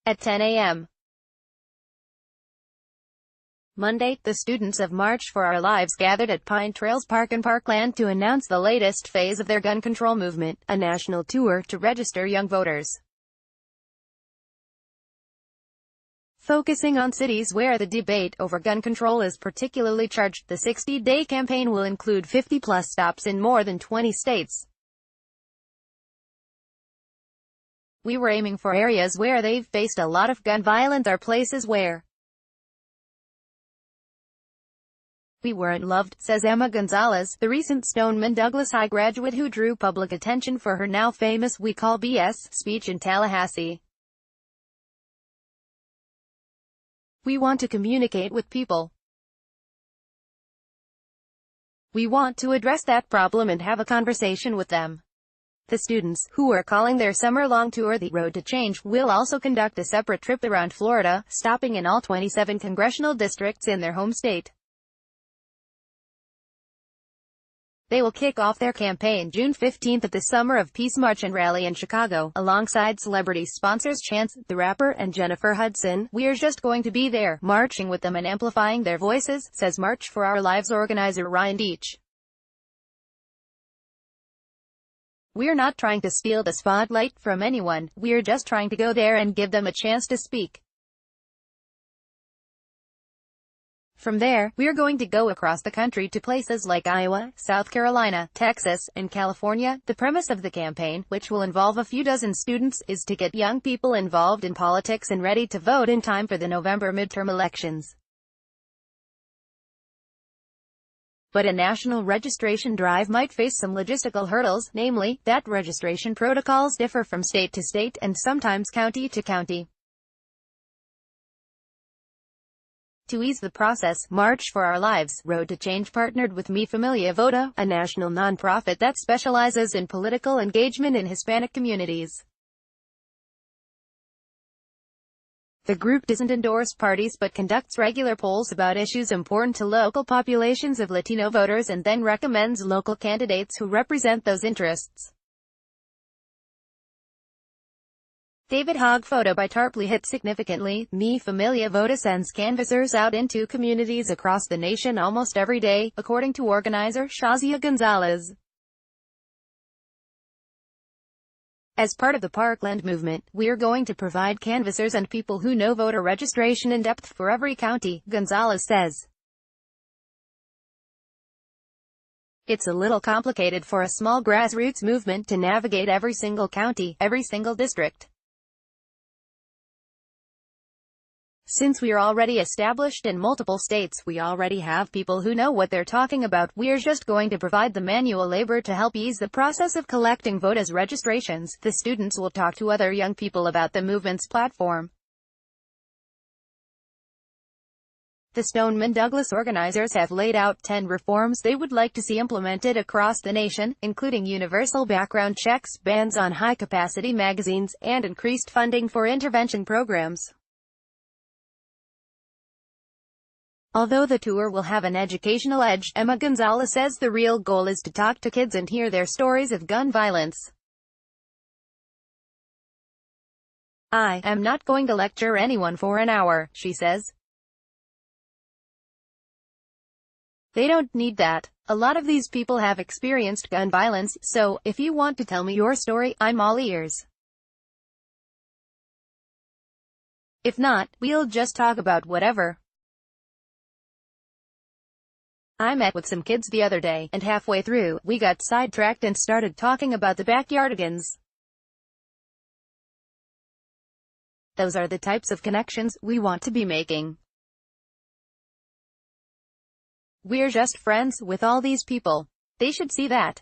At 10 a.m. Monday, the students of March for Our Lives gathered at Pine Trails Park in Parkland to announce the latest phase of their gun control movement, a national tour to register young voters. Focusing on cities where the debate over gun control is particularly charged, the 60-day campaign will include 50-plus stops in more than 20 states. We were aiming for areas where they've faced a lot of gun violence or places where we weren't loved, says Emma Gonzalez, the recent Stoneman Douglas High graduate who drew public attention for her now famous "We Call BS" speech in Tallahassee. We want to communicate with people. We want to address that problem and have a conversation with them. The students, who are calling their summer-long tour the Road to Change, will also conduct a separate trip around Florida, stopping in all 27 congressional districts in their home state. They will kick off their campaign June 15 at the Summer of Peace March and Rally in Chicago, alongside celebrity sponsors Chance the Rapper and Jennifer Hudson. "We're just going to be there, marching with them and amplifying their voices," says March for Our Lives organizer Ryan Deach. "We're not trying to steal the spotlight from anyone, we're just trying to go there and give them a chance to speak. From there, we're going to go across the country to places like Iowa, South Carolina, Texas, and California." The premise of the campaign, which will involve a few dozen students, is to get young people involved in politics and ready to vote in time for the November midterm elections. But a national registration drive might face some logistical hurdles, namely, that registration protocols differ from state to state, and sometimes county to county. To ease the process, March for Our Lives, Road to Change partnered with Mi Familia Vota, a national nonprofit that specializes in political engagement in Hispanic communities. The group doesn't endorse parties but conducts regular polls about issues important to local populations of Latino voters and then recommends local candidates who represent those interests. David Hogg photo by Tarpley hit significantly. Mi Familia Vota sends canvassers out into communities across the nation almost every day, according to organizer Shazia Gonzalez. As part of the Parkland movement, we're going to provide canvassers and people who know voter registration in depth for every county, Gonzalez says. It's a little complicated for a small grassroots movement to navigate every single county, every single district. Since we're already established in multiple states, we already have people who know what they're talking about. We're just going to provide the manual labor to help ease the process of collecting voters' registrations. The students will talk to other young people about the movement's platform. The Stoneman Douglas organizers have laid out 10 reforms they would like to see implemented across the nation, including universal background checks, bans on high-capacity magazines, and increased funding for intervention programs. Although the tour will have an educational edge, Emma Gonzalez says the real goal is to talk to kids and hear their stories of gun violence. "I am not going to lecture anyone for an hour," she says. "They don't need that. A lot of these people have experienced gun violence, so, if you want to tell me your story, I'm all ears. If not, we'll just talk about whatever." I met with some kids the other day, and halfway through, we got sidetracked and started talking about the backyardigans. Those are the types of connections we want to be making. We're just friends with all these people. They should see that.